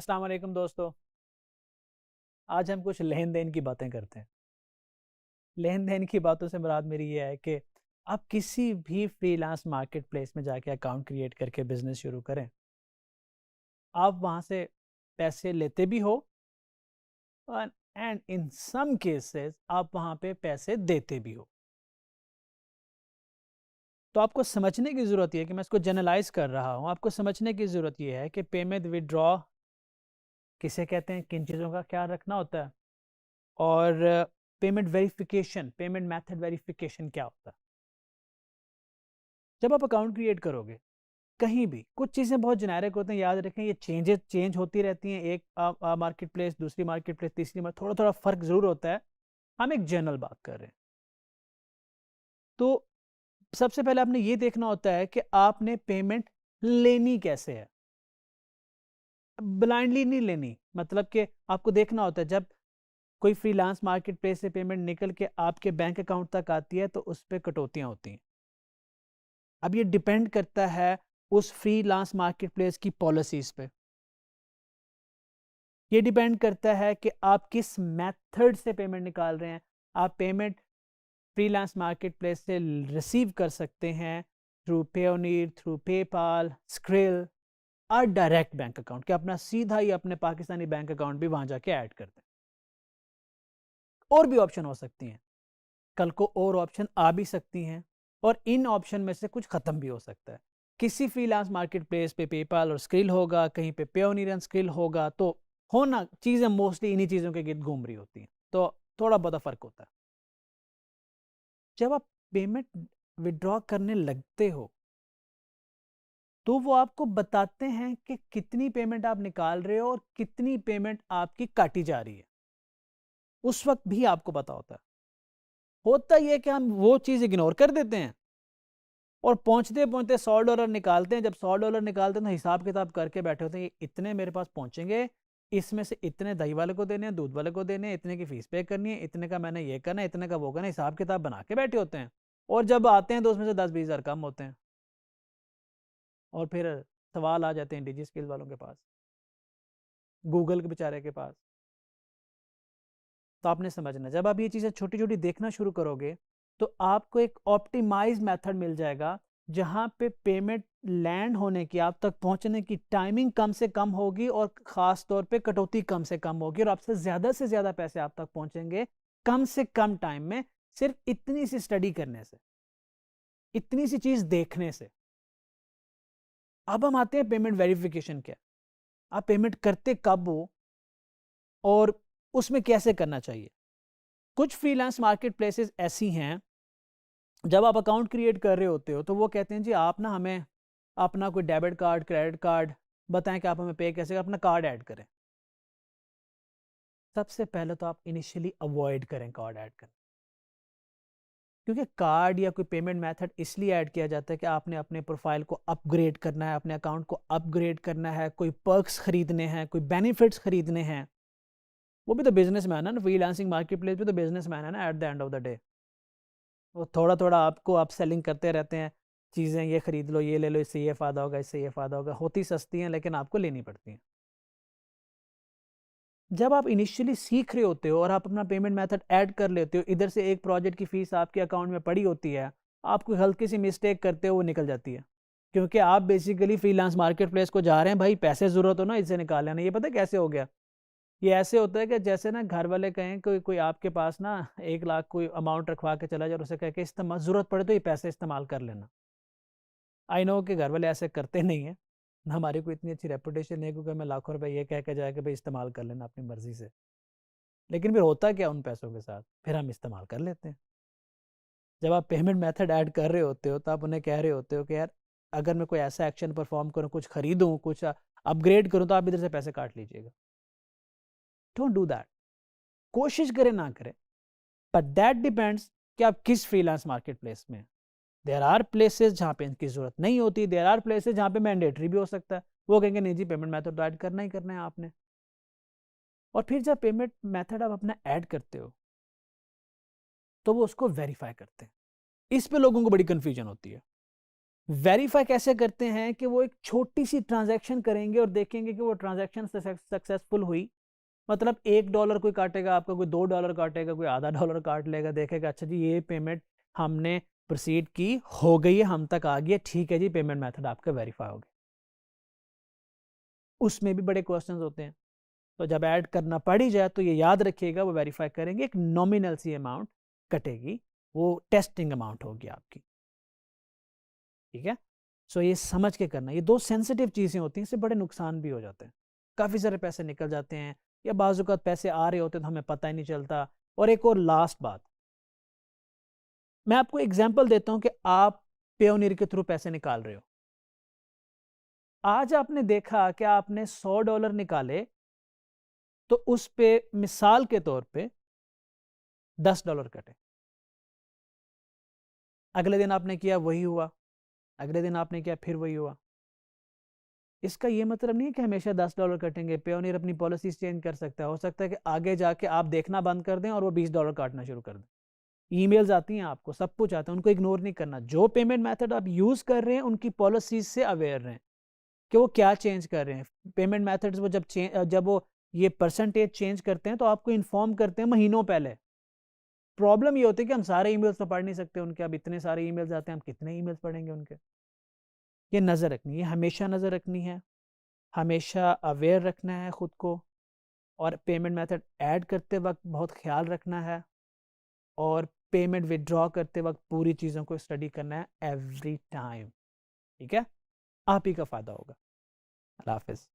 अस्सलाम वालेकुम दोस्तों। आज हम कुछ लेन देन की बातें करते हैं। लेन देन की बातों से मुराद मेरी ये है कि आप किसी भी फ्रीलांस मार्केट प्लेस में जाके अकाउंट क्रिएट करके बिजनेस शुरू करें। आप वहाँ से पैसे लेते भी हो एंड इन सम केसेस आप वहाँ पे पैसे देते भी हो। तो आपको समझने की ज़रूरत है कि मैं इसको जनरलाइज कर रहा हूँ। आपको समझने की ज़रूरत ये है कि पेमेंट विड्रॉ किसे कहते हैं, किन चीज़ों का ख्याल रखना होता है, और payment verification, payment method verification क्या होता है। जब आप अकाउंट क्रिएट करोगे कहीं भी, कुछ चीज़ें बहुत जेनेरिक होते हैं, याद रखें ये चेंज होती रहती हैं। एक मार्केट प्लेस, दूसरी मार्केट प्लेस, तीसरी थोड़ा थोड़ा फ़र्क ज़रूर होता है। हम एक जनरल बात कर रहे हैं। तो सबसे पहले आपने ये देखना होता है कि आपने पेमेंट लेनी कैसे है। ब्लाइंडली नहीं लेनी, मतलब कि आपको देखना होता है जब कोई फ्रीलांस मार्केट प्लेस से पेमेंट निकल के आपके बैंक अकाउंट तक आती है तो उस पर कटौतियाँ होती हैं। अब ये डिपेंड करता है उस फ्रीलांस मार्केट प्लेस की पॉलिसीज़ पे। ये डिपेंड करता है कि आप किस मेथड से पेमेंट निकाल रहे हैं। आप पेमेंट फ्रीलांस मार्केट प्लेस से रिसीव कर सकते हैं through Payoneer, through PayPal, skill, और डायरेक्ट बैंक अकाउंट के अपना सीधा ही अपने पाकिस्तानी बैंक अकाउंट भी वहाँ जाके ऐड कर दें। और भी ऑप्शन हो सकती हैं, कल को और ऑप्शन आ भी सकती हैं, और इन ऑप्शन में से कुछ ख़त्म भी हो सकता है। किसी फ्रीलांस मार्केट प्लेस पे पेपाल और स्क्रिल होगा, कहीं पे पेयोनीर एंड स्क्रिल होगा, तो होना चीज़ें मोस्टली इन्हीं चीज़ों के गिर्द घूम रही होती हैं। तो थोड़ा बहुत फ़र्क होता है। जब आप पेमेंट विड्रॉ करने लगते हो तो वो आपको बताते हैं कि कितनी पेमेंट आप निकाल रहे हो और कितनी पेमेंट आपकी काटी जा रही है। उस वक्त भी आपको पता होता ही है कि हम वो चीज़ इग्नोर कर देते हैं और पहुंचते पहुंचते $100 निकालते हैं। जब $100 निकालते हैं तो हिसाब किताब करके बैठे होते हैं, इतने मेरे पास पहुंचेंगे, इसमें से इतने दही वाले को देने हैं, दूध वाले को देने हैं, इतने की फीस पे करनी है, इतने का मैंने ये करना है, इतने का वो करना है, हिसाब किताब बना के बैठे होते हैं। और जब आते हैं तो उसमें से 10-20 हज़ार कम होते हैं, और फिर सवाल आ जाते हैं डिजी स्किल वालों के पास, गूगल के बेचारे के पास। तो आपने समझना, जब आप ये चीज़ें छोटी छोटी देखना शुरू करोगे तो आपको एक ऑप्टिमाइज मेथड मिल जाएगा जहां पे पेमेंट लैंड होने की, आप तक पहुंचने की टाइमिंग कम से कम होगी, और ख़ास तौर पे कटौती कम से कम होगी, और आपसे से ज़्यादा पैसे आप तक पहुंचेंगे कम से कम टाइम में, सिर्फ इतनी सी स्टडी करने से, इतनी सी चीज़ देखने से। अब हम आते हैं पेमेंट वेरिफिकेशन क्या। आप पेमेंट करते कब हो और उसमें कैसे करना चाहिए। कुछ फ्रीलांस मार्केट प्लेसेस ऐसी हैं, जब आप अकाउंट क्रिएट कर रहे होते हो तो वो कहते हैं जी आप ना हमें अपना कोई डेबिट कार्ड, क्रेडिट कार्ड बताएं कि आप हमें पे कैसे, अपना कार्ड ऐड करें। सबसे पहले तो आप इनिशियली अवॉइड करें कार्ड ऐड करना, क्योंकि कार्ड या कोई पेमेंट मेथड इसलिए ऐड किया जाता है कि आपने अपने प्रोफाइल को अपग्रेड करना है, अपने अकाउंट को अपग्रेड करना है, कोई पर्क्स खरीदने हैं, कोई बेनिफिट्स खरीदने हैं। वो भी तो बिजनेस मैन है ना, फ्रीलांसिंग मार्केट प्लेस भी तो बिजनेस मैन है ना at the end of the day. वो थोड़ा थोड़ा आपको आप सेलिंग करते रहते हैं, चीज़ें ये खरीद लो, ये ले लो, इससे ये फ़ायदा होगा, इससे ये फ़ायदा होगा, होती सस्ती हैं लेकिन आपको लेनी पड़ती हैं। जब आप इनिशियली सीख रहे होते हो और आप अपना पेमेंट मेथड ऐड कर लेते हो, इधर से एक प्रोजेक्ट की फ़ीस आपके अकाउंट में पड़ी होती है, आप कोई हल्की सी मिस्टेक करते हो वो निकल जाती है, क्योंकि आप बेसिकली फ्रीलांस मार्केट प्लेस को जा रहे हैं, भाई पैसे ज़रूरत हो ना इससे निकाल लेना। ये पता है कैसे हो गया? ये ऐसे होता है कि जैसे ना घर वाले कहें कोई कोई आपके पास ना 1 लाख कोई अमाउंट रखवा के चला जाए और उसे कह के इस्तेमाल ज़रूरत पड़े तो ये पैसे इस्तेमाल कर लेना। आई नो कि घर वाले ऐसे करते नहीं हैं, हमारी कोई इतनी अच्छी रेपुटेशन नहीं है क्योंकि मैं लाखों रुपए ये कह के जाए कि भाई इस्तेमाल कर लेना अपनी मर्जी से। लेकिन फिर होता क्या उन पैसों के साथ, फिर हम इस्तेमाल कर लेते हैं। जब आप पेमेंट मेथड ऐड कर रहे होते हो तो आप उन्हें कह रहे होते हो कि यार अगर मैं कोई ऐसा एक्शन परफॉर्म करूँ, कुछ खरीदूँ, कुछ अपग्रेड करूँ, तो आप इधर से पैसे काट लीजिएगा। Don't do that. कोशिश करें ना करें, बट दैट डिपेंड्स कि आप किस फ्रीलांस मार्केट प्लेस में। देयर आर प्लेसेस जहाँ पे इनकी जरूरत नहीं होती, देयर आर प्लेसेस जहाँ पे मैंडेटरी भी हो सकता है। वो कहेंगे नहीं जी पेमेंट मेथड तो ऐड करना ही करना है आपने। और फिर जब पेमेंट मेथड आप अपना ऐड करते हो तो वो उसको वेरीफाई करते हैं। इस पे लोगों को बड़ी कंफ्यूजन होती है। वेरीफाई कैसे करते हैं कि वो एक छोटी सी ट्रांजैक्शन करेंगे और देखेंगे कि वो ट्रांजैक्शन सक्सेसफुल हुई, मतलब $1 कोई काटेगा आपका, कोई $2 काटेगा, कोई आधा डॉलर काट लेगा, देखेगा अच्छा जी ये पेमेंट हमने प्रोसीड की, हो गई है, हम तक आ गई है, ठीक है जी पेमेंट मेथड आपका वेरीफाई हो गया। उसमें भी बड़े क्वेश्चंस होते हैं, तो जब ऐड करना पड़ ही जाए तो ये याद रखिएगा, वो वेरीफाई करेंगे, एक नॉमिनल सी अमाउंट कटेगी, वो टेस्टिंग अमाउंट होगी आपकी, ठीक है। सो ये समझ के करना, ये दो सेंसिटिव चीज़ें होती हैं, इससे बड़े नुकसान भी हो जाते हैं, काफ़ी सारे पैसे निकल जाते हैं, या बाज़-औक़ात पैसे आ रहे होते हैं तो हमें पता ही नहीं चलता। और एक और लास्ट बात, मैं आपको एग्जांपल देता हूँ कि आप पेयोनियर के थ्रू पैसे निकाल रहे हो। आज आपने देखा कि आपने $100 निकाले, तो उस पे मिसाल के तौर पे $10 कटे। अगले दिन आपने किया वही हुआ, अगले दिन आपने किया फिर वही हुआ। इसका ये मतलब नहीं है कि हमेशा $10 कटेंगे, पेयोनियर अपनी पॉलिसीज चेंज कर सकता है, हो सकता है कि आगे जाके आप देखना बंद कर दें और वो $20 काटना शुरू कर दें। ईमेल्स आती हैं आपको, सब कुछ आता है, उनको इग्नोर नहीं करना। जो पेमेंट मेथड आप यूज़ कर रहे हैं उनकी पॉलिसीज से अवेयर रहें कि वो क्या चेंज कर रहे हैं। पेमेंट मेथड्स वो जब वो ये परसेंटेज चेंज करते हैं तो आपको इन्फॉर्म करते हैं महीनों पहले। प्रॉब्लम ये होती है कि हम सारे ईमेल्स तो पढ़ नहीं सकते उनके, अब इतने सारे ईमेल्स आते हैं, हम कितने ईमेल्स पढ़ेंगे उनके। ये नज़र रखनी है, हमेशा नज़र रखनी है, हमेशा अवेयर रखना है ख़ुद को, और पेमेंट मेथड ऐड करते वक्त बहुत ख्याल रखना है, और पेमेंट विड्रॉ करते वक्त पूरी चीज़ों को स्टडी करना है एवरी टाइम, ठीक है। आप ही का फ़ायदा होगा। अल्लाह हाफ़िज़।